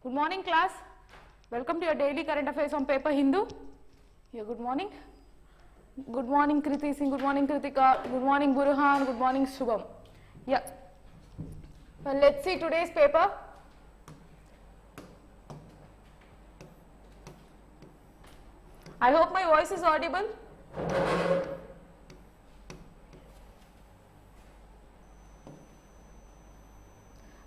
Good morning class. Welcome to your daily current affairs on paper Hindu. Yeah, good morning. Good morning Kriti Singh, good morning Kritika, good morning Burhan, good morning Shubham. Yeah. Well, let's see today's paper. I hope my voice is audible.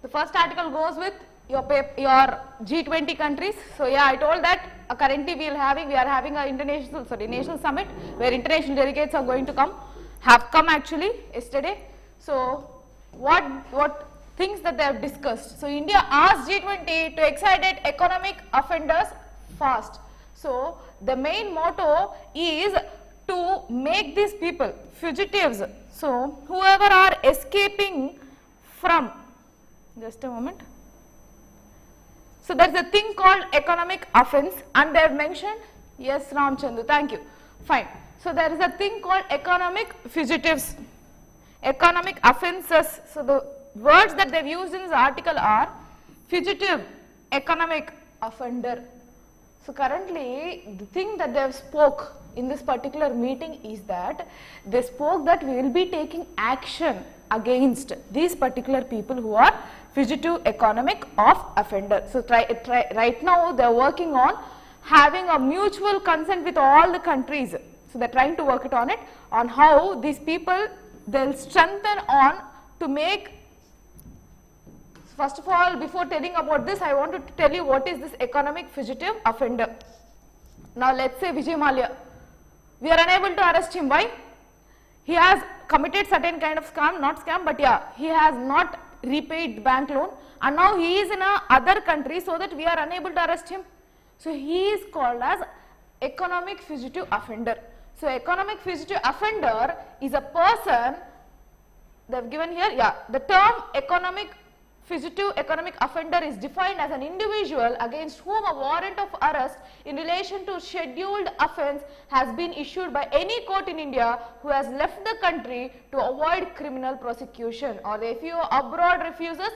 The first article goes with your G20 countries. So yeah, I told that currently we are having a national summit where international delegates are going to have come actually yesterday. So what things that they have discussed. So India asked G20 to extradite economic offenders fast. So the main motto is to make these people fugitives. So whoever are escaping from, just a moment. So there is a thing called economic offense and they have mentioned, yes Ramchandra, thank you, fine. So there is a thing called economic fugitives, economic offences. So the words that they have used in this article are fugitive, economic offender. So currently the thing that they have spoke in this particular meeting is that they spoke that we will be taking action against these particular people who are fugitive economic offender. So right now they are working on having a mutual consent with all the countries. So they are trying to work it on how these people they will strengthen on to make. First of all, before telling about this, I want to tell you what is this economic fugitive offender. Now let's say Vijay Mallya, we are unable to arrest him. Why? He has committed certain kind of scam, not scam, but yeah, he has not repaid the bank loan and now he is in a other country, so that we are unable to arrest him. So he is called as economic fugitive offender. So economic fugitive offender is a person, they have given here, yeah, the term economic fugitive economic offender is defined as an individual against whom a warrant of arrest in relation to scheduled offence has been issued by any court in India who has left the country to avoid criminal prosecution, or if you abroad refuses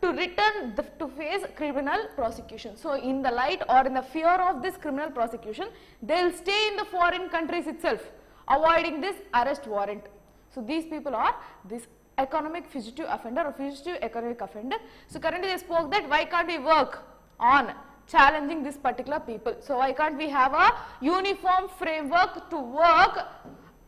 to return to face criminal prosecution. So in the light or in the fear of this criminal prosecution, they will stay in the foreign countries itself, avoiding this arrest warrant. So these people are this economic fugitive offender or fugitive economic offender. So currently they spoke that why can't we work on challenging this particular people. So why can't we have a uniform framework to work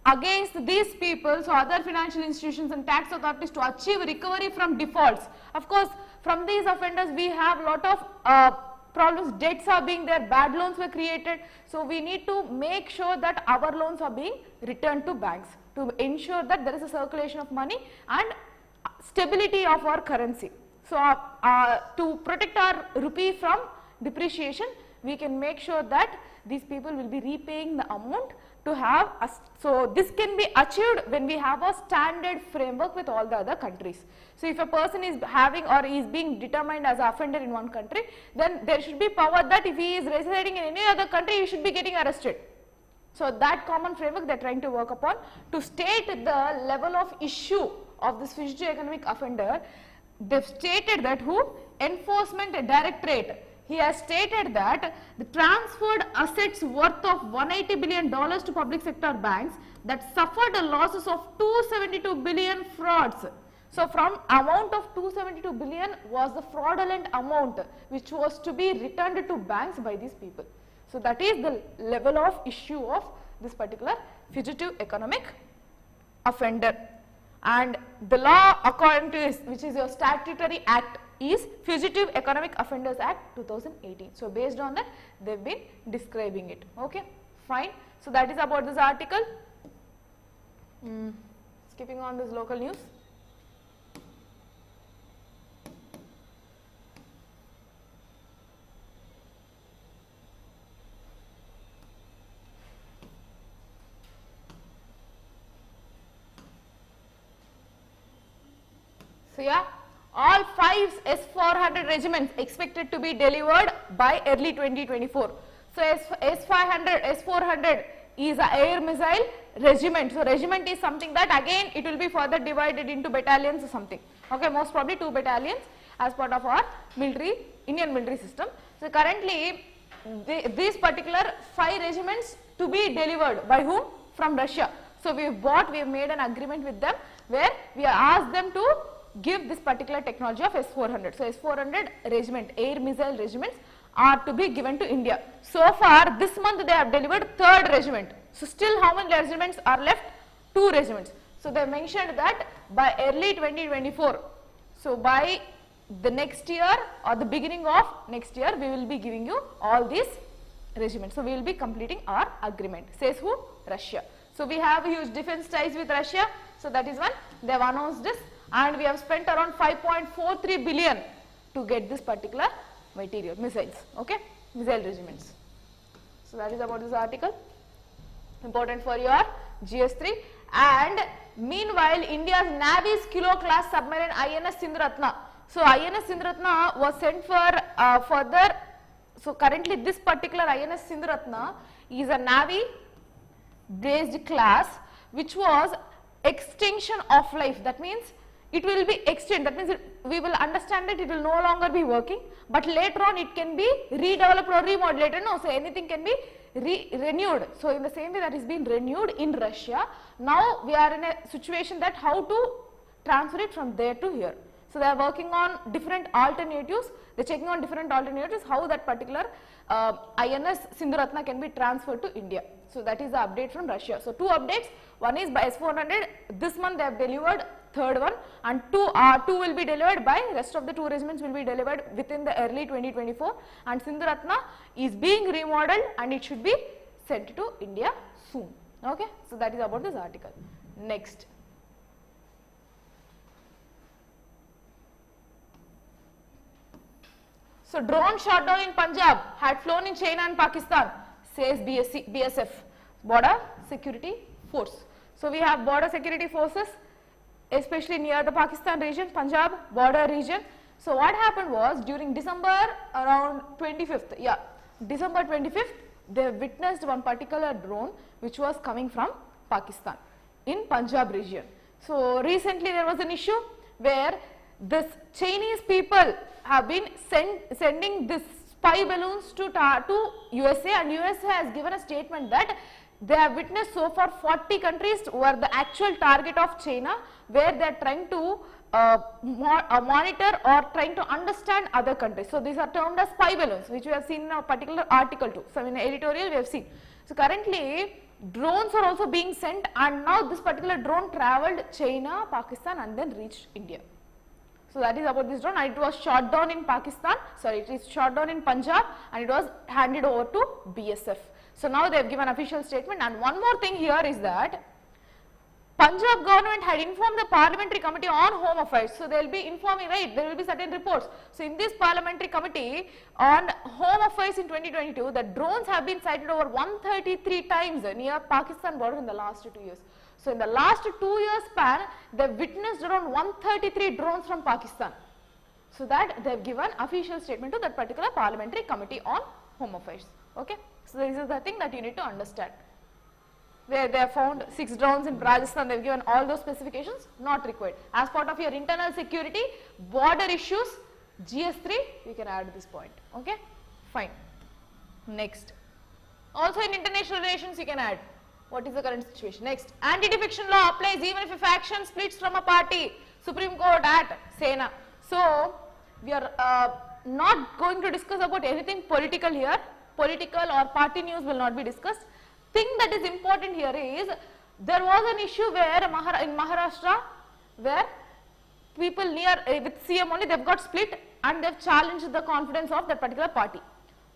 against these people, so other financial institutions and tax authorities to achieve recovery from defaults. Of course, from these offenders we have lot of problems, debts are being there, bad loans were created. So we need to make sure that our loans are being returned to banks, to ensure that there is a circulation of money and stability of our currency. So to protect our rupee from depreciation, we can make sure that these people will be repaying the amount to have so this can be achieved when we have a standard framework with all the other countries. So if a person is having or is being determined as an offender in one country, then there should be power that if he is residing in any other country, he should be getting arrested. So that common framework they are trying to work upon to state the level of issue of this fugitive economic offender. They have stated that Enforcement Directorate, he has stated that the transferred assets worth of $180 billion to public sector banks that suffered losses of 272 billion frauds. So from amount of 272 billion was the fraudulent amount which was to be returned to banks by these people. So that is the level of issue of this particular fugitive economic offender. And the law according to this, which is your statutory act, is Fugitive Economic Offenders Act 2018. So based on that they have been describing it. Okay, fine. So that is about this article. Skipping on this local news. So yeah, all 5 S-400 regiments expected to be delivered by early 2024. So S-400 is an air missile regiment. So regiment is something that again it will be further divided into battalions or something. Okay, most probably 2 battalions. as part of our military, Indian military system. So currently these particular 5 regiments to be delivered by whom? From Russia. So we have made an agreement with them where we have asked them to give this particular technology of S-400. So S-400 regiment, air missile regiments are to be given to India. So far this month they have delivered 3rd regiment. So still how many regiments are left? 2 regiments. So they mentioned that by early 2024, so by the next year or the beginning of next year, we will be giving you all these regiments. So we will be completing our agreement. Says who? Russia. So we have huge defense ties with Russia. So that is one. They have announced this, and we have spent around 5.43 billion to get this particular material, missiles. Okay, missile regiments. So that is about this article. Important for your GS3. And meanwhile, India's Navy's Kilo class submarine INS Sindhuratna. So INS Sindhuratna was sent for further. So currently this particular INS Sindhuratna is a Navy based class which was extinction of life. That means it will be extinct. That means we will understand that it will no longer be working, but later on it can be redeveloped or remodulated. No, so anything can be renewed. So in the same way that is being renewed in Russia, now we are in a situation that how to transfer it from there to here. So they are working on different alternatives. They are checking on different alternatives how that particular INS Sindhuratna can be transferred to India. So that is the update from Russia. So 2 updates. One is by S-400. This month they have delivered 3rd one, and 2 will be delivered by rest of the 2 regiments will be delivered within the early 2024. And Sindhuratna is being remodeled and it should be sent to India soon. Okay. So that is about this article. Next. So drone shot down in Punjab had flown in China and Pakistan, says BSF, Border Security Force. So we have border security forces, especially near the Pakistan region, Punjab border region. So what happened was during December around 25th, December 25th, they witnessed one particular drone which was coming from Pakistan in Punjab region. So recently there was an issue where this Chinese people have been sending this spy balloons to USA, and USA has given a statement that they have witnessed so far 40 countries were the actual target of China, where they are trying to monitor or trying to understand other countries. So these are termed as spy balloons, which we have seen in a particular article too. So in the editorial we have seen. So currently drones are also being sent, and now this particular drone travelled China, Pakistan and then reached India. So that is about this drone, and it was shot down in Pakistan, sorry, it is shot down in Punjab and it was handed over to BSF. So now they have given official statement. And one more thing here is that Punjab government had informed the Parliamentary Committee on Home Affairs. So they will be informing, right, there will be certain reports. So in this Parliamentary Committee on Home Affairs in 2022, the drones have been sighted over 133 times near Pakistan border in the last 2 years. So in the last 2 years span, they witnessed around 133 drones from Pakistan. So that they have given official statement to that particular Parliamentary Committee on Home Affairs. Okay. So this is the thing that you need to understand. Where they have found 6 drones in Rajasthan, they have given all those specifications, not required. As part of your internal security, border issues, GS3, we can add this point. Okay. Fine. Next. Also in international relations, you can add. What is the current situation? Next, anti-defection law applies even if a faction splits from a party. Supreme Court at Sena. So we are not going to discuss about anything political here. Political or party news will not be discussed. Thing that is important here is there was an issue where in Maharashtra where people near with CM only, they've got split and they've challenged the confidence of that particular party.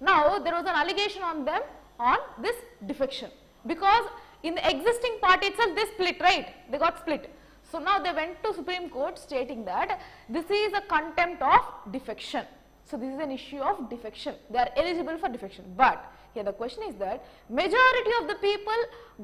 Now there was an allegation on them on this defection, because in the existing party itself they split, right? They got split. So now they went to Supreme Court stating that this is a contempt of defection. So this is an issue of defection. They are eligible for defection. But here the question is that majority of the people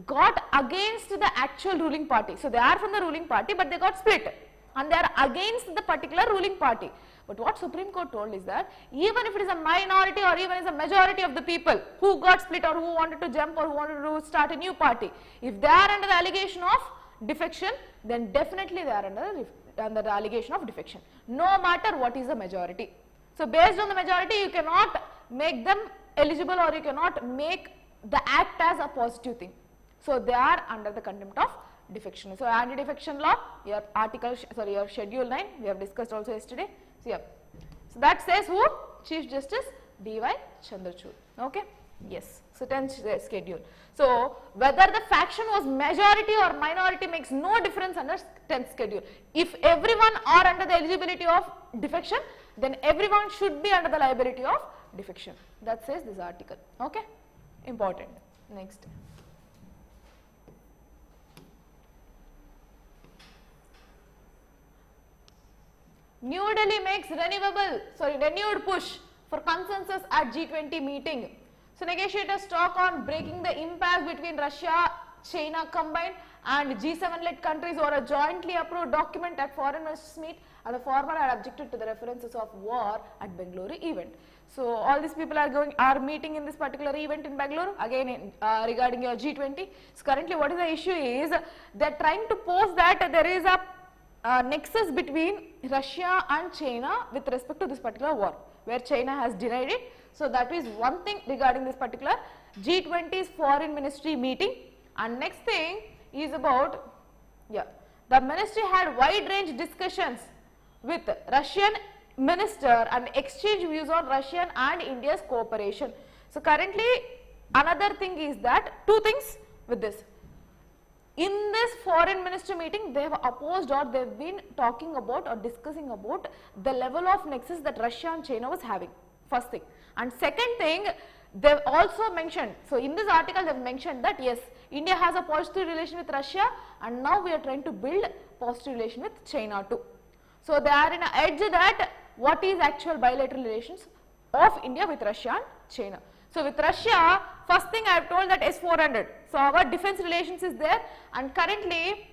got against the actual ruling party. So they are from the ruling party, but they got split and they are against the particular ruling party. But what Supreme Court told is that even if it is a minority or even is a majority of the people who got split or who wanted to jump or who wanted to start a new party, if they are under the allegation of defection, then definitely they are under the allegation of defection, no matter what is the majority. So based on the majority, you cannot make them eligible, or you cannot make the act as a positive thing. So they are under the contempt of defection. So anti-defection law, your your schedule 9, we have discussed also yesterday. So yeah, so that says who? Chief Justice D.Y. Chandrachud. Okay. Yes. So 10th schedule. So whether the faction was majority or minority makes no difference under 10th schedule. If everyone are under the eligibility of defection, then everyone should be under the liability of defection. That says this article. Okay. Important. Next. New Delhi makes renewed push for consensus at G20 meeting. So negotiators talk on breaking the impasse between Russia, China combined and G7-led countries over a jointly approved document at foreign ministers meet, and the former had objected to the references of war at Bengaluru event. So all these people are meeting in this particular event in Bengaluru, again regarding your G20. So currently what is the issue is, they are trying to pose that there is a nexus between Russia and China with respect to this particular war, where China has denied it. So that is one thing regarding this particular G20's foreign ministry meeting. And next thing is about, the ministry had wide range discussions with Russian minister and exchange views on Russian and India's cooperation. So currently another thing is that, two things with this. In this foreign minister meeting, they have opposed, or they have been talking about or discussing about the level of nexus that Russia and China was having, first thing. And second thing, they have also mentioned, so in this article they have mentioned that yes, India has a positive relation with Russia, and now we are trying to build positive relation with China too. So they are in an edge that what is actual bilateral relations of India with Russia and China. So with Russia, first thing I have told that S-400. So our defense relations is there, and currently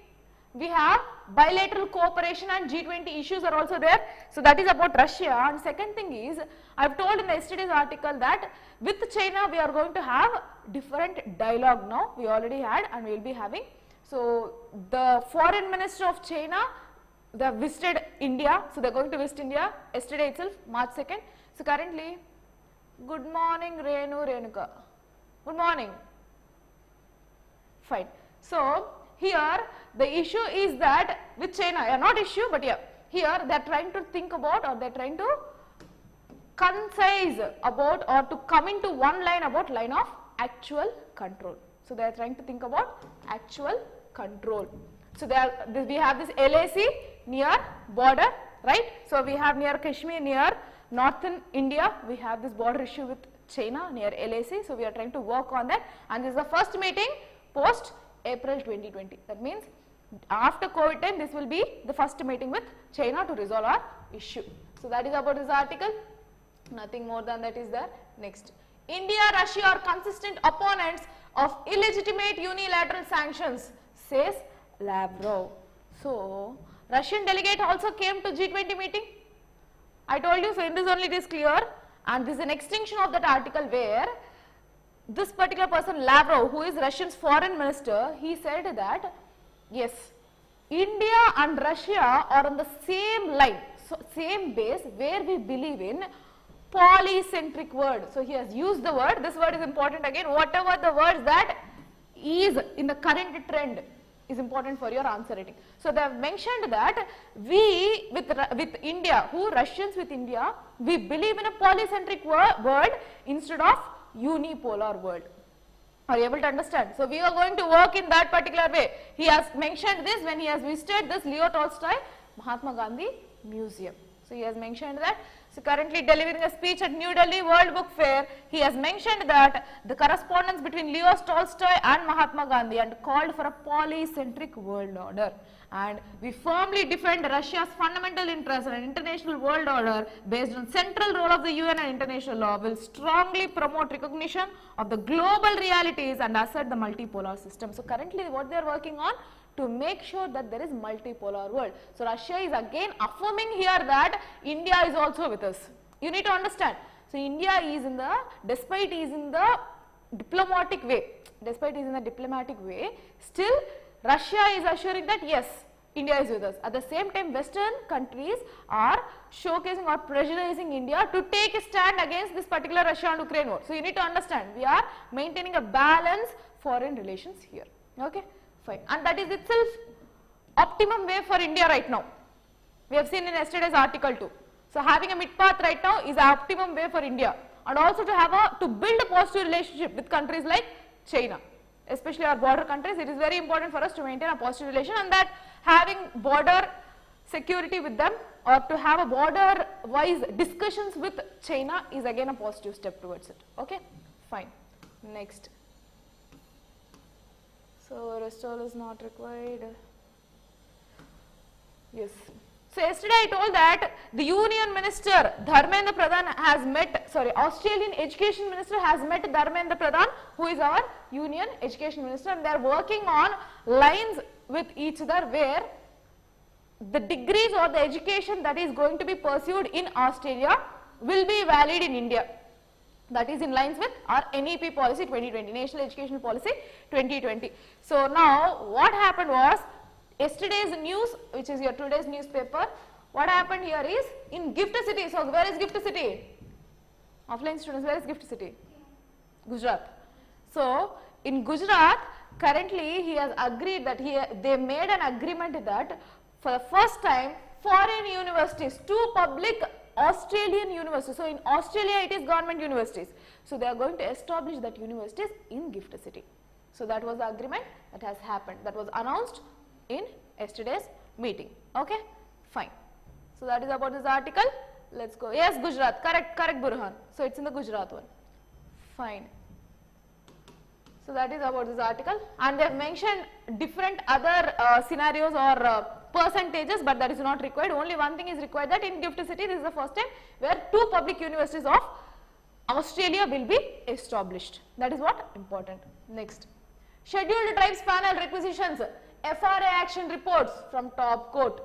we have bilateral cooperation and G20 issues are also there. So that is about Russia. And second thing is, I have told in yesterday's article that with China we are going to have different dialogue now. We already had and we will be having. So the foreign minister of China, they have visited India. So they are going to visit India yesterday itself, March 2nd. So currently, good morning Renu Renuka. Good morning. Fine. So here the issue is that with China, not issue, but here they are trying to think about, or they are trying to concise about, or to come into one line about line of actual control. So they are trying to think about actual control. So we have this LAC near border, right? So we have near Kashmir, near northern India, we have this border issue with China near LAC. So we are trying to work on that, and this is the first meeting post April 2020. That means after COVID time, this will be the first meeting with China to resolve our issue. So that is about this article. Nothing more than that is there. Next, India, Russia are consistent opponents of illegitimate unilateral sanctions, says Lavrov. So Russian delegate also came to G20 meeting. I told you, so in this only it is clear, and this is an extension of that article where this particular person Lavrov, who is Russian's foreign minister, he said that yes, India and Russia are on the same line, so same base, where we believe in polycentric word. So he has used the word, this word is important again, whatever the words that is in the current trend is important for your answer writing. So they have mentioned that we with India, Russians with India, we believe in a polycentric world instead of unipolar world. Are you able to understand? So we are going to work in that particular way. He has mentioned this when he has visited this Leo Tolstoy Mahatma Gandhi Museum. So he has mentioned that. So currently delivering a speech at New Delhi World Book Fair, he has mentioned that the correspondence between Leo Tolstoy and Mahatma Gandhi and called for a polycentric world order. And we firmly defend Russia's fundamental interest in an international world order based on central role of the UN and international law, will strongly promote recognition of the global realities and assert the multipolar system. So currently what they are working on, to make sure that there is multipolar world. So Russia is again affirming here that India is also with us. You need to understand. So India is in the, despite is in the diplomatic way, still Russia is assuring that yes, India is with us. At the same time, Western countries are showcasing or pressurizing India to take a stand against this particular Russia and Ukraine war. So, you need to understand, we are maintaining a balanced foreign relations here. Okay, fine. And that is itself optimum way for India right now. We have seen in yesterday's article too. So, having a mid path right now is the optimum way for India, and also to build a positive relationship with countries like China, especially our border countries. It is very important for us to maintain a positive relation, and that having border security with them or to have a border wise discussions with China is again a positive step towards it. Okay, fine. Next. So, rest all is not required. Yes. So, yesterday I told that the Union Minister Dharmendra Pradhan has met, Australian Education Minister has met Dharmendra Pradhan, who is our Union Education Minister, and they are working on lines with each other where the degrees or the education that is going to be pursued in Australia will be valid in India. That is in lines with our NEP policy 2020, National Education Policy 2020. So, now what happened was, yesterday's news, which is your today's newspaper, what happened here is in Gift City. So, where is Gift City? Offline students, where is Gift City? Gujarat. So, in Gujarat, currently he has agreed that they made an agreement that for the first time foreign universities, 2 public Australian universities. So, in Australia it is government universities. So, they are going to establish that universities in Gift City. So, that was the agreement that has happened, that was announced in yesterday's meeting. Okay, fine. So, that is about this article. Let's go. Yes, Gujarat, correct Burhan. So, it's in the Gujarat one. Fine. So, that is about this article, and they have mentioned different other scenarios or percentages, but that is not required. Only one thing is required, that in Gift City this is the first time where 2 public universities of Australia will be established. That is what important. Next, Scheduled Tribes Panel requisitions, FRA action reports from top court.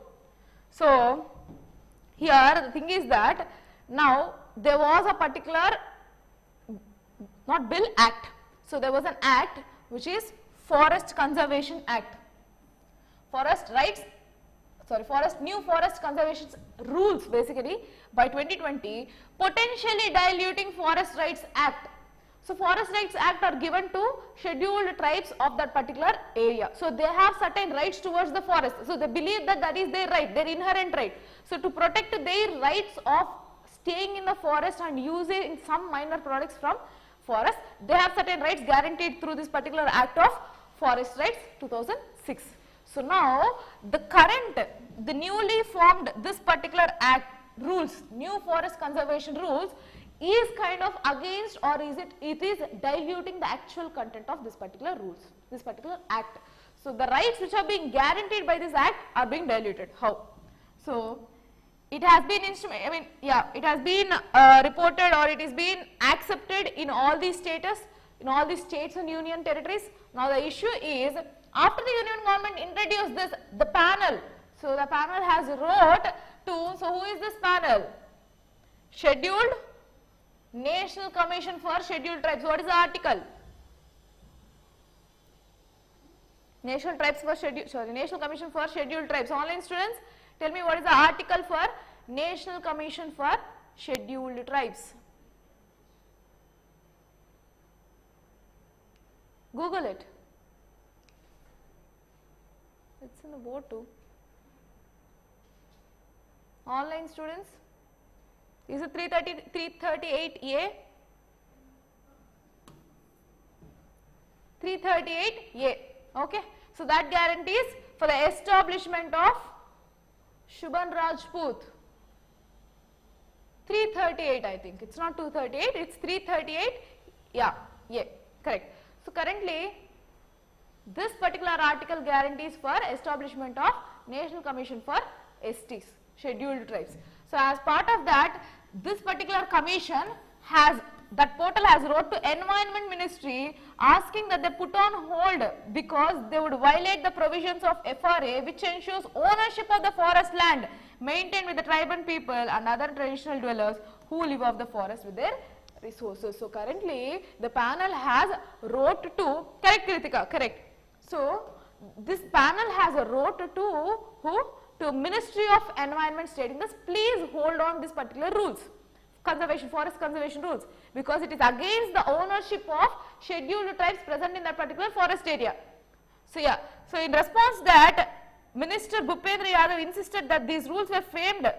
So, here the thing is that now there was a particular, not bill, act. So, there was an act which is Forest Conservation Act, New Forest Conservation Rules basically by 2020, potentially diluting Forest Rights Act. So, Forest Rights Act are given to scheduled tribes of that particular area. So, they have certain rights towards the forest. So, they believe that that is their right, their inherent right. So, to protect their rights of staying in the forest and using some minor products from forest, they have certain rights guaranteed through this particular Act of Forest Rights 2006. So, now the newly formed this particular Act rules, New Forest Conservation Rules, is kind of against, or is it is diluting the actual content of this particular rules, this particular Act. So, the rights which are being guaranteed by this Act are being diluted. How? So, it has been it has been reported, or it is being accepted in all these states and union territories. Now, the issue is, after the union government introduced this, the panel, so the panel has wrote to, so who is this panel? Scheduled National Commission for Scheduled Tribes. What is the article? National Commission for Scheduled Tribes. Online students, tell me what is the article for National Commission for Scheduled Tribes. Google it. It's in the board too. Online students, is it 338A? 338A. Okay. So, that guarantees for the establishment of Shubhan Rajput. 338, I think. It's not 238, it's 338. Yeah, correct. So, currently, this particular article guarantees for establishment of National Commission for STs, Scheduled Tribes. So, as part of that, this particular commission has, that portal has wrote to Environment Ministry asking that they put on hold because they would violate the provisions of FRA, which ensures ownership of the forest land maintained with the tribal people and other traditional dwellers who live off the forest with their resources. So, currently the panel has wrote to, correct Kritika, correct. So, this panel has a wrote to who? To Ministry of Environment stating this, please hold on this particular rules, conservation, forest conservation rules, because it is against the ownership of scheduled tribes present in that particular forest area. So yeah, so in response that Minister Bhupendra Yadav insisted that these rules were framed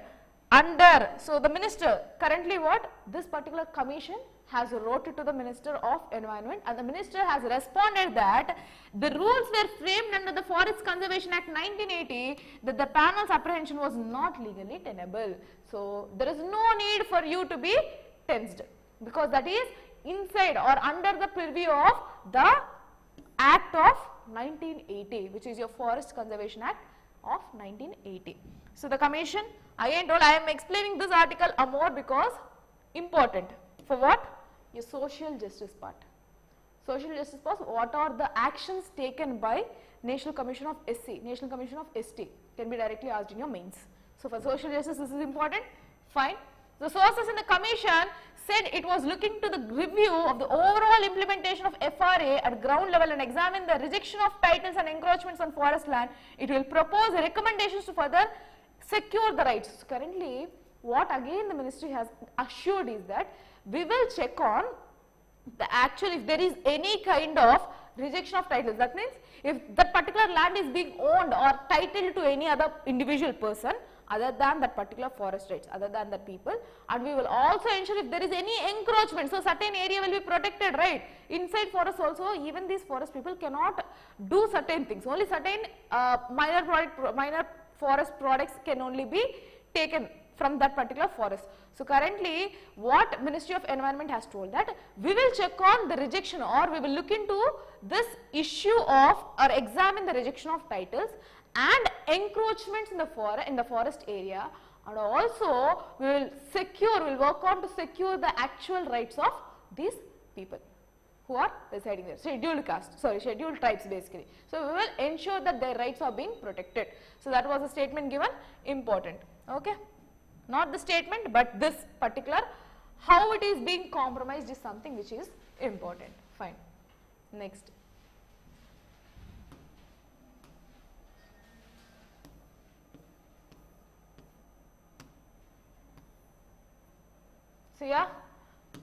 under, so the minister currently what? This particular commission has wrote to the Minister of Environment, and the minister has responded that the rules were framed under the Forest Conservation Act 1980, that the panel's apprehension was not legally tenable. So there is no need for you to be tensed, because that is inside or under the purview of the Act of 1980, which is your Forest Conservation Act of 1980. So the commission, again told, I am explaining this article more because important. For what? Your social justice part. Social justice part, what are the actions taken by National Commission of SC, National Commission of ST, can be directly asked in your mains. So for social justice this is important, fine. The sources in the commission said it was looking to the review of the overall implementation of FRA at ground level and examine the rejection of titles and encroachments on forest land. It will propose recommendations to further secure the rights. So currently, what again the ministry has assured is that we will check on the actual, if there is any kind of rejection of titles, that means if that particular land is being owned or titled to any other individual person other than that particular forest rights, other than that people, and we will also ensure if there is any encroachment, so certain area will be protected, right? Inside forest also, even these forest people cannot do certain things, only certain minor forest products can only be taken from that particular forest. So currently what Ministry of Environment has told that we will check on the rejection, or we will look into this issue of or examine the rejection of titles and encroachments in the forest area, and also we will work on to secure the actual rights of these people who are residing there, scheduled tribes basically. So we will ensure that their rights are being protected. So that was a statement given, important, okay. Not the statement, but this particular, how it is being compromised is something which is important, fine. Next. So yeah,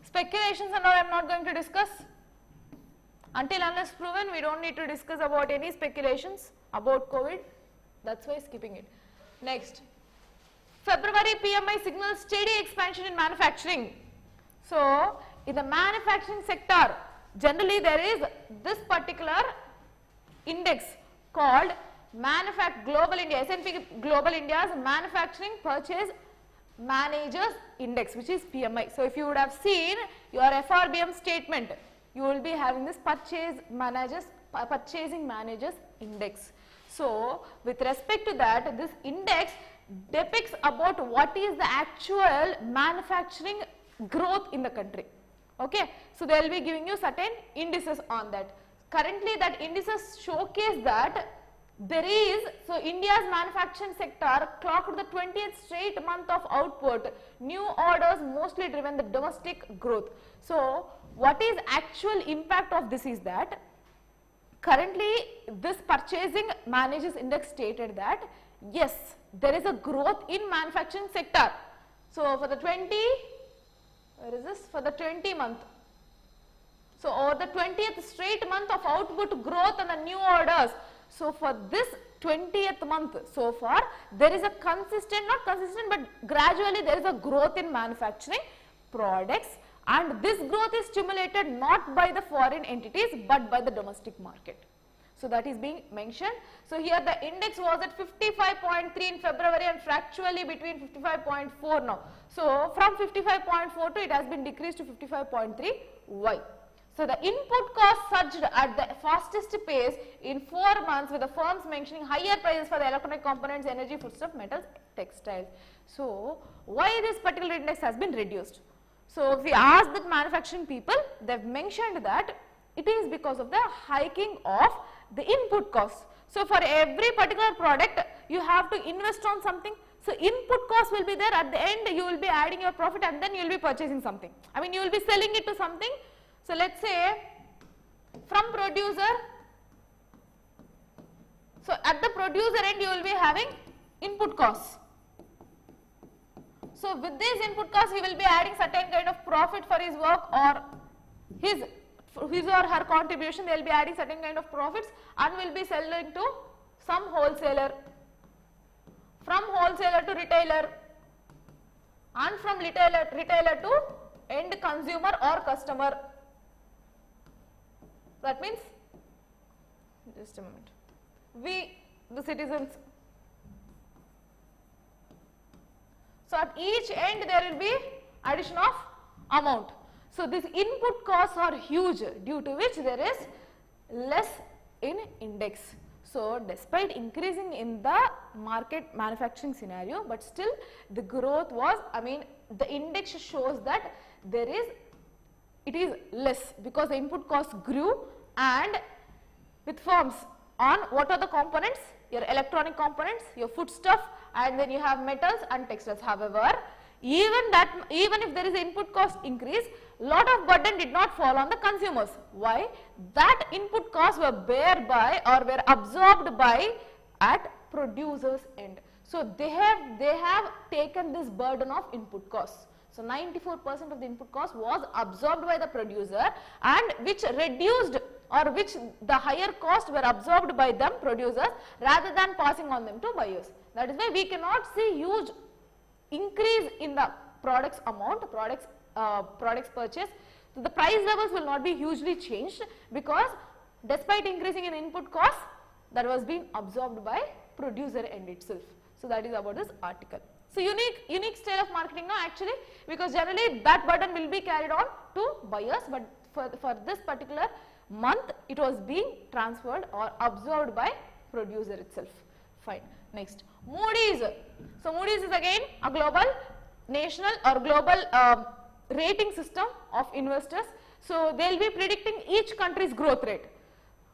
speculations and all I am not going to discuss. Until unless proven, we don't need to discuss about any speculations about COVID, that's why skipping it. Next. February PMI signals steady expansion in manufacturing. So, in the manufacturing sector, generally there is this particular index called Global India, S&P Global India's Manufacturing Purchase Managers Index, which is PMI. So, if you would have seen your FRBM statement, you will be having this Purchasing Managers Index. So, with respect to that, this index depicts about what is the actual manufacturing growth in the country, okay. So they will be giving you certain indices on that. Currently that indices showcase that there is, so India's manufacturing sector clocked the 20th straight month of output, new orders mostly driven the domestic growth. So what is actual impact of this is that currently this Purchasing Managers Index stated that yes, there is a growth in manufacturing sector. So for the 20 month, so over the 20th straight month of output growth and the new orders. So for this 20th month so far, there is a not consistent but gradually there is a growth in manufacturing products, and this growth is stimulated not by the foreign entities but by the domestic market. So that is being mentioned. So here the index was at 55.3 in February and fractionally between 55.4 now. So from 55.4 to it has been decreased to 55.3. Why? So the input cost surged at the fastest pace in 4 months, with the firms mentioning higher prices for the electronic components, energy, foodstuff, metals, textiles. So why this particular index has been reduced? So if we ask the manufacturing people, they have mentioned that it is because of the hiking of the input costs. So for every particular product you have to invest on something. So input cost will be there, at the end you will be adding your profit and then you will be purchasing something. I mean you will be selling it to something. So let's say from producer So at the producer end you will be having input costs. So with these input costs he will be adding certain kind of profit for his work or his or her contribution. They will be adding certain kind of profits and will be selling to some wholesaler, from wholesaler to retailer, and from retailer to end consumer or customer. That means, just a moment, we the citizens. So at each end there will be addition of amount. So these input costs are huge, due to which there is less in index. So despite increasing in the market manufacturing scenario, but still the growth was, the index shows that it is less because the input costs grew, and with firms on what are the components? Your electronic components, your foodstuff, and then you have metals and textiles. However, even if there is an input cost increase, lot of burden did not fall on the consumers. Why? That input costs were bear by or were absorbed by at producers end. So they have taken this burden of input costs. So 94% of the input cost was absorbed by the producer, and which reduced, or which the higher cost were absorbed by them producers rather than passing on them to buyers. That is why we cannot see huge increase in the products amount, products purchase. So the price levels will not be hugely changed, because despite increasing in input costs, that was being absorbed by producer end itself. So that is about this article. So unique style of marketing now actually, because generally that burden will be carried on to buyers, but for this particular month it was being transferred or absorbed by producer itself. Fine. Next, Moody's. So Moody's is again a global, national or global rating system of investors. So they will be predicting each country's growth rate.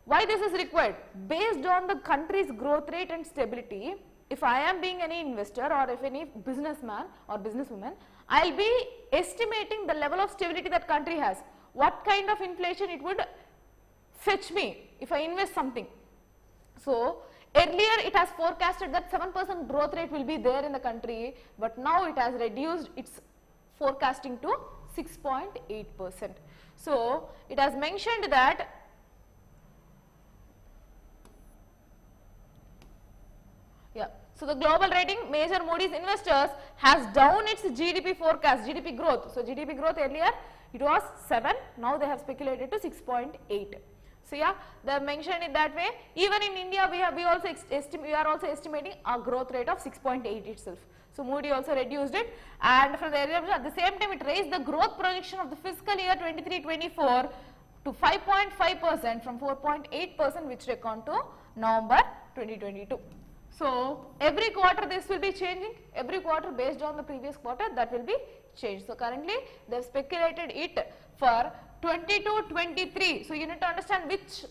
Why this is required? Based on the country's growth rate and stability, if I am being any investor or if any businessman or businesswoman, I will be estimating the level of stability that country has. What kind of inflation it would fetch me if I invest something. So earlier it has forecasted that 7% growth rate will be there in the country, but now it has reduced its forecasting to 6.8%. So it has mentioned that so the global rating major Moody's investors has down its GDP forecast, GDP growth. So GDP growth earlier it was 7, now they have speculated to 6.8. So yeah, they have mentioned it that way. Even in India we are also estimating a growth rate of 6.8 itself. So Moody also reduced it, and from the area at the same time it raised the growth projection of the fiscal year 23-24 to 5.5% from 4.8%, which took on to November 2022. So every quarter this will be changing, every quarter based on the previous quarter that will be changed. So currently they have speculated it for 22-23. So you need to understand which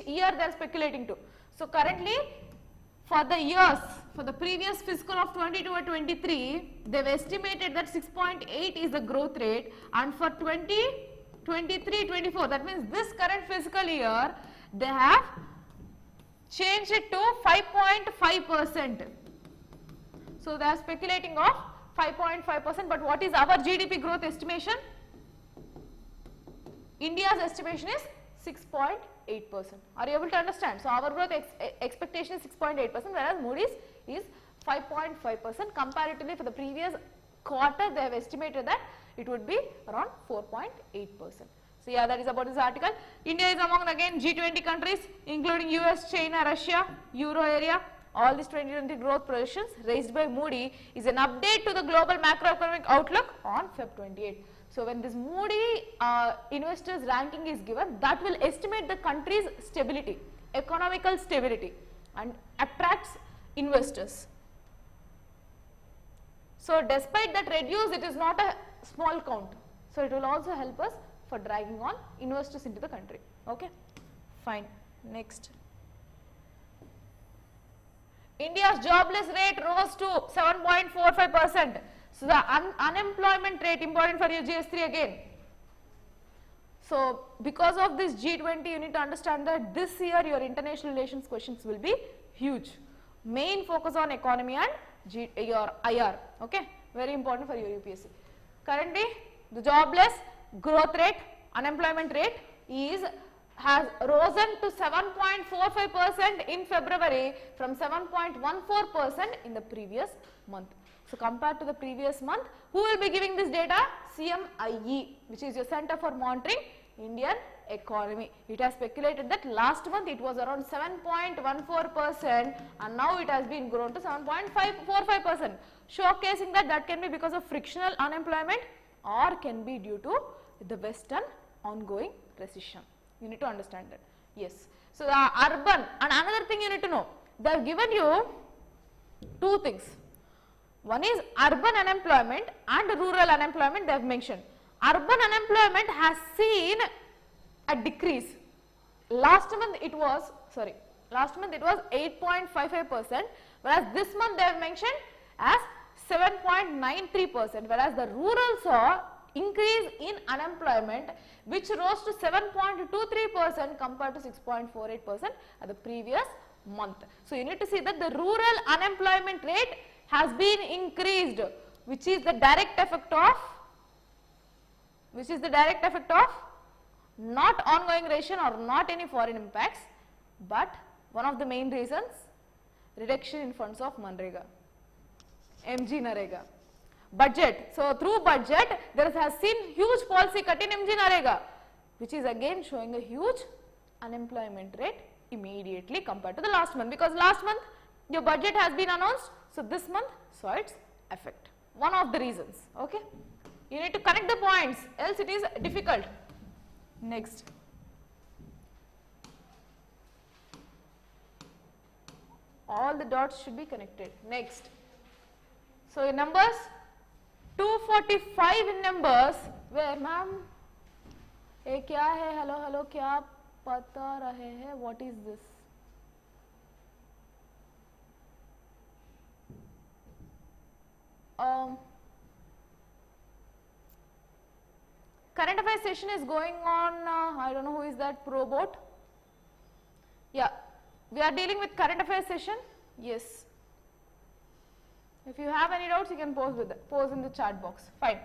year they are speculating to. So currently for the years, for the previous fiscal of 22 or 23, they have estimated that 6.8 is the growth rate, and for 23-24, that means this current fiscal year, they have changed it to 5.5%. So they are speculating of 5.5%, but what is our GDP growth estimation? India's estimation is 6.8%. Are you able to understand? So our growth expectation is 6.8%, whereas Moody's is 5.5%. Comparatively for the previous quarter, they have estimated that it would be around 4.8%. So yeah, that is about this article. India is among again G20 countries, including US, China, Russia, Euro area. All these 2020 growth projections raised by Moody is an update to the global macroeconomic outlook on Feb 28. So when this Moody investors ranking is given, that will estimate the country's stability, economical stability, and attracts investors. So despite that reduce, it is not a small count. So it will also help us for dragging on investors into the country. Okay, fine. Next. India's jobless rate rose to 7.45%. So the unemployment rate, important for your GS3 again. So because of this G20, you need to understand that this year your international relations questions will be huge. Main focus on economy and your IR, okay, very important for your UPSC. Currently the jobless growth rate, unemployment rate has risen to 7.45% in February from 7.14% in the previous month. So compared to the previous month, who will be giving this data? CMIE, which is your Center for Monitoring Indian Economy. It has speculated that last month it was around 7.14% and now it has been grown to 7.45%, showcasing that can be because of frictional unemployment or can be due to the Western ongoing recession. You need to understand that. Yes. So the urban, and another thing you need to know, they have given you two things. One is urban unemployment and rural unemployment they have mentioned. Urban unemployment has seen a decrease. Last month it was 8.55%, whereas this month they have mentioned as 7.93%, whereas the rural saw increase in unemployment which rose to 7.23% compared to 6.48% at the previous month. So you need to see that the rural unemployment rate has been increased, which is the direct effect of not ongoing recession or not any foreign impacts, but one of the main reasons, reduction in funds of Manrega, MG Narega. Budget. So through budget there has seen huge policy cut in MG Narega, which is again showing a huge unemployment rate immediately compared to the last month, because last month your budget has been announced, so this month saw its effect. One of the reasons. Okay, you need to connect the points, else it is difficult. Next, all the dots should be connected. Next, so in numbers 245 in numbers, where ma'am, ये क्या है, hello क्या पता रहे हैं, what is this? Current affairs session is going on, I don't know who is that, Probot. Yeah, we are dealing with current affairs session. Yes. If you have any doubts, you can pose in the chat box. Fine.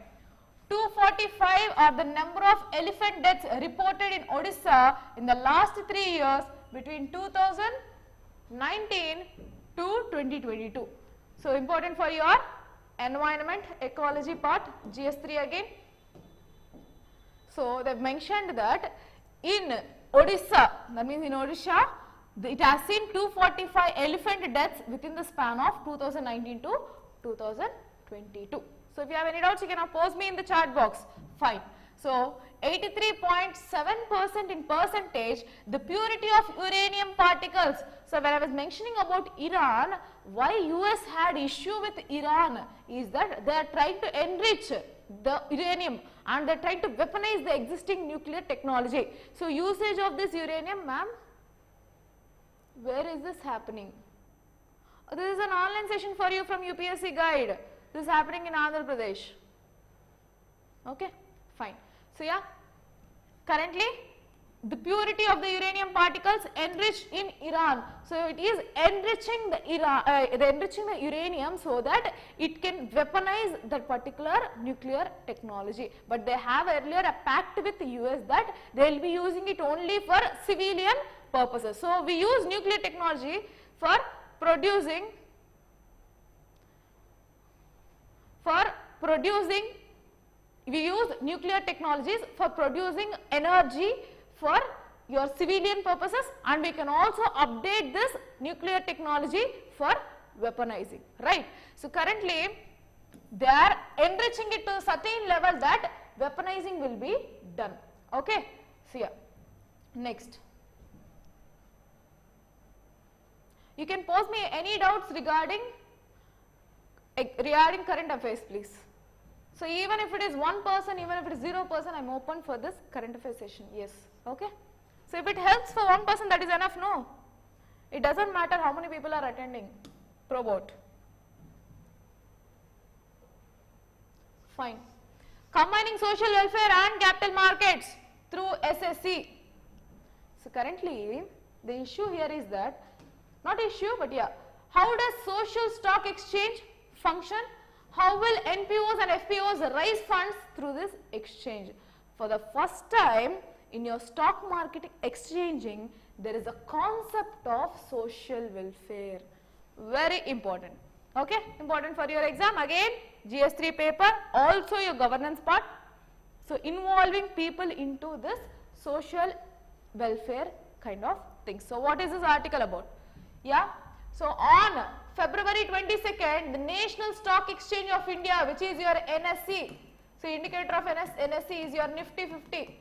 245 are the number of elephant deaths reported in Odisha in the last 3 years between 2019 to 2022. So important for your environment, ecology part, GS3 again. So they have mentioned that in Odisha, that means in Odisha, it has seen 245 elephant deaths within the span of 2019 to 2022. So if you have any doubts, you can pose me in the chat box. Fine. So 83.7% in percentage, the purity of uranium particles. So when I was mentioning about Iran, why US had issue with Iran is that they are trying to enrich the uranium and they are trying to weaponize the existing nuclear technology. So usage of this uranium, ma'am, where is this happening? This is an online session for you from UPSC guide. This is happening in Andhra Pradesh. Okay, fine. So yeah, currently the purity of the uranium particles enriched in Iran. So it is enriching the uranium so that it can weaponize that particular nuclear technology. But they have earlier a pact with the US that they will be using it only for civilian purposes. So we use nuclear technology for producing energy for your civilian purposes, and we can also update this nuclear technology for weaponizing, right? So currently they are enriching it to a certain level that weaponizing will be done. Okay, so yeah, next. You can pose me any doubts regarding current affairs, please. So even if it is 1%, even if it is 0%, I am open for this current affairs session. Yes. Okay. So if it helps for 1%, that is enough. No, it doesn't matter how many people are attending. Probot. Fine. Combining social welfare and capital markets through SSE. So currently the issue here is that, not issue but yeah, how does social stock exchange function? How will NPOs and FPOs raise funds through this exchange? For the first time in your stock market exchanging, there is a concept of social welfare. Very important. Okay, important for your exam. Again, GS3 paper, also your governance part. So involving people into this social welfare kind of thing. So what is this article about? Yeah. So on February 22nd, the National Stock Exchange of India, which is your NSE. So indicator of NSE is your Nifty 50.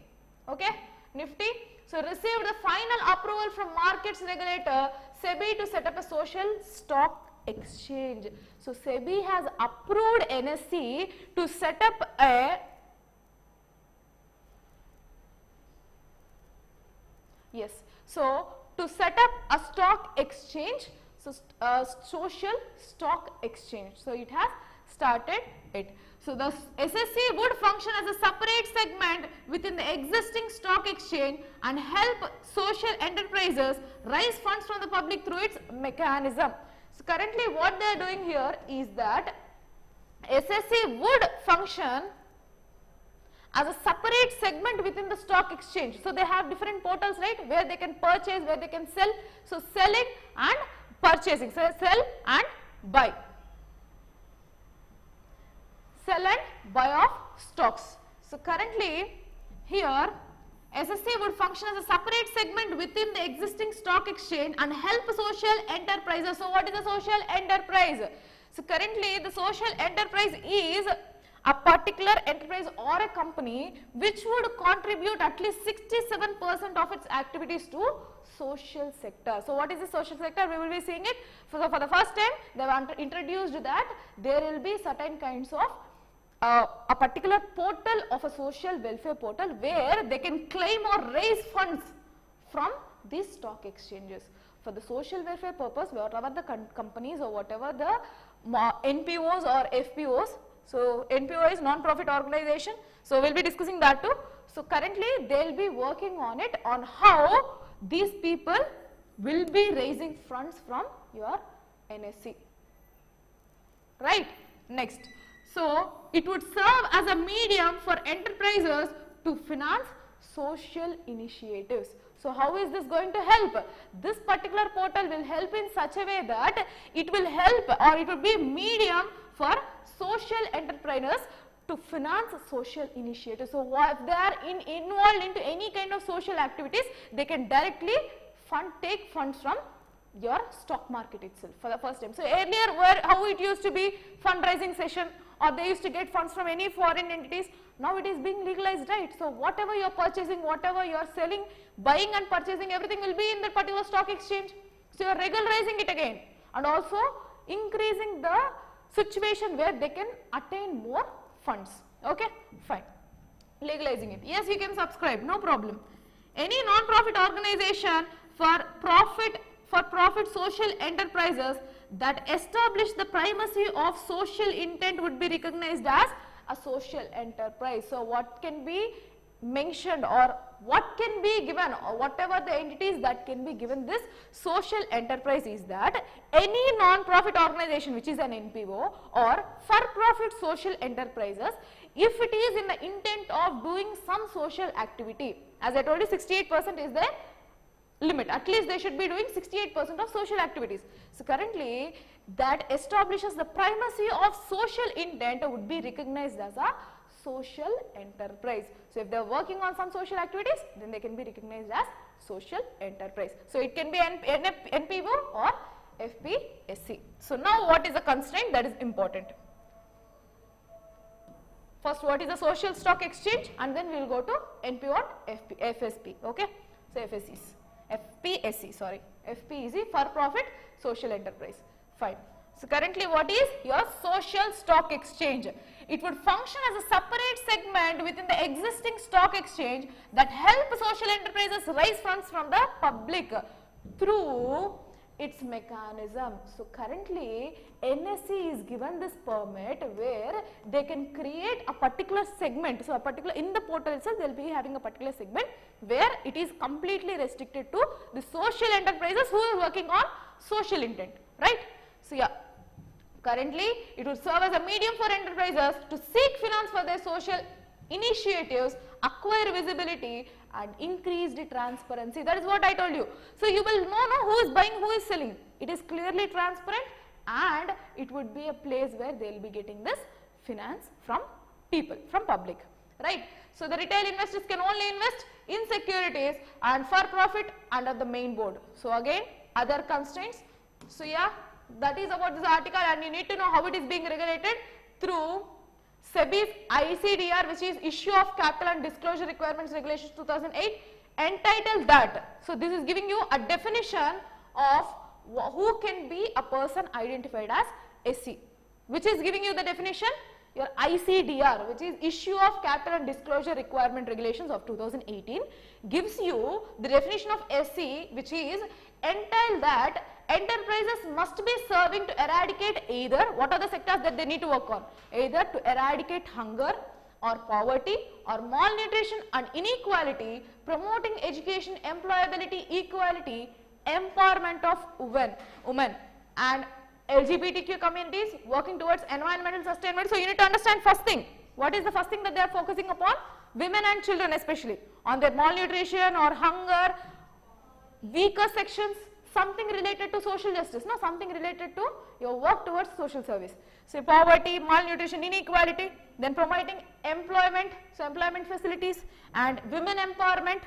Okay, Nifty. So received the final approval from markets regulator SEBI to set up a social stock exchange. So SEBI has approved NSE to set up a to set up a stock exchange, so social stock exchange. So it has started it. So the SSE would function as a separate segment within the existing stock exchange and help social enterprises raise funds from the public through its mechanism. So currently what they are doing here is that SSE would function as a separate segment within the stock exchange. So they have different portals, right, where they can purchase, where they can sell. So selling and purchasing, so sell and buy. Sell and buy of stocks. So currently here SSE would function as a separate segment within the existing stock exchange and help social enterprises. So what is a social enterprise? So currently the social enterprise is a particular enterprise or a company which would contribute at least 67% of its activities to social sector. So what is the social sector? We will be seeing it. For the first time they have introduced that there will be certain kinds of a particular portal of a social welfare portal where they can claim or raise funds from these stock exchanges for the social welfare purpose, whatever the companies or whatever the NPOs or FPOs. So NPO is non-profit organization, so we will be discussing that too. So currently they will be working on it, on how these people will be raising funds from your NSE, right. Next, so it would serve as a medium for enterprises to finance social initiatives. So how is this going to help? This particular portal will help in such a way that it will help, or it will be medium for social entrepreneurs to finance social initiatives. So if they are involved into any kind of social activities, they can directly take funds from your stock market itself for the first time. So earlier how it used to be fundraising session, or they used to get funds from any foreign entities. Now it is being legalized, right? So whatever you are purchasing, whatever you are selling, buying and purchasing, everything will be in that particular stock exchange. So you are regularizing it again and also increasing the situation where they can attain more funds. Okay, fine. Legalizing it. Yes, you can subscribe, no problem. Any non-profit organization for profit social enterprises that establish the primacy of social intent would be recognized as a social enterprise. So what can be mentioned, or what can be given, or whatever the entities that can be given this social enterprise is that any non-profit organization which is an NPO or for-profit social enterprises, if it is in the intent of doing some social activity, as I told you 68% is the limit, at least they should be doing 68% of social activities. So currently that establishes the primacy of social intent would be recognized as a social enterprise. So if they are working on some social activities, then they can be recognized as social enterprise. So it can be NPO or FPSC. So now what is the constraint that is important? First, what is a social stock exchange, and then we will go to NPO or FSP. Okay, so FPSC, sorry, FP is the for profit social enterprise. Fine. So currently what is your social stock exchange? It would function as a separate segment within the existing stock exchange that help social enterprises raise funds from the public through its mechanism. So currently NSE is given this permit where they can create a particular segment. So a particular, in the portal itself they will be having a particular segment where it is completely restricted to the social enterprises who are working on social intent, right. So yeah, currently it would serve as a medium for enterprises to seek finance for their social initiatives, acquire visibility and increased transparency. That is what I told you. So you will know who is buying, who is selling. It is clearly transparent and it would be a place where they will be getting this finance from people, from public, right. So the retail investors can only invest in securities and for profit under the main board. So again, other constraints. So yeah, that is about this article, and you need to know how it is being regulated through SEBI's ICDR, which is Issue of Capital and Disclosure Requirements Regulations 2008, entitled that. So this is giving you a definition of who can be a person identified as SC, which is giving you the definition, your ICDR, which is Issue of Capital and Disclosure Requirement Regulations of 2018, gives you the definition of SC, which is entailed that enterprises must be serving to eradicate either, what are the sectors that they need to work on, either to eradicate hunger or poverty or malnutrition and inequality, promoting education, employability, equality, empowerment of women and LGBTQ communities, working towards environmental sustainability. So you need to understand first thing, what is the first thing that they are focusing upon? Women and children especially, on their malnutrition or hunger, weaker sections, something related to social justice, no, something related to your work towards social service. So poverty, malnutrition, inequality, then promoting employment, so employment facilities and women empowerment,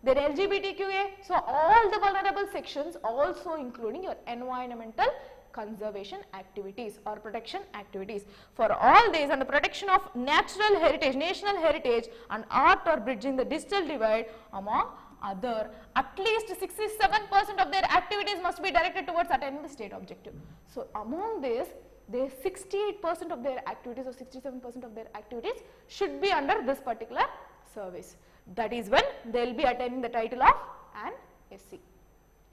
then LGBTQA, so all the vulnerable sections, also including your environmental conservation activities or protection activities. For all these and the protection of natural heritage, national heritage and art or bridging the digital divide among other, at least 67% of their activities must be directed towards attaining the state objective. So among this, 68% of their activities or 67% of their activities should be under this particular service. That is when they will be attaining the title of an SC.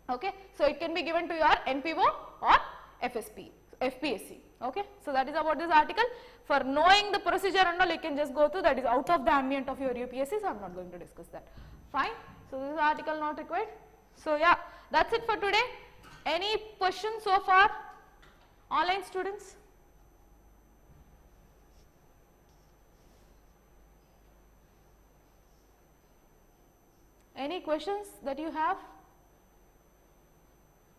Okay, so it can be given to your NPO or FPSC. Okay, so that is about this article. For knowing the procedure and all, you can just go through. That is out of the ambient of your UPSC, so I am not going to discuss that. Fine. So this article not required. So yeah, that's it for today. Any questions so far, online students? Any questions that you have?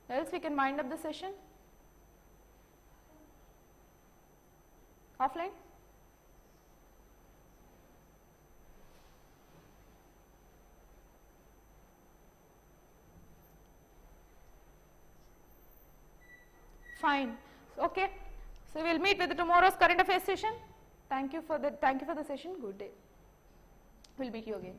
Else we can wind up the session. Offline? Fine. Okay. So we will meet with tomorrow's current affairs session. Thank you for the session. Good day. We'll meet you again.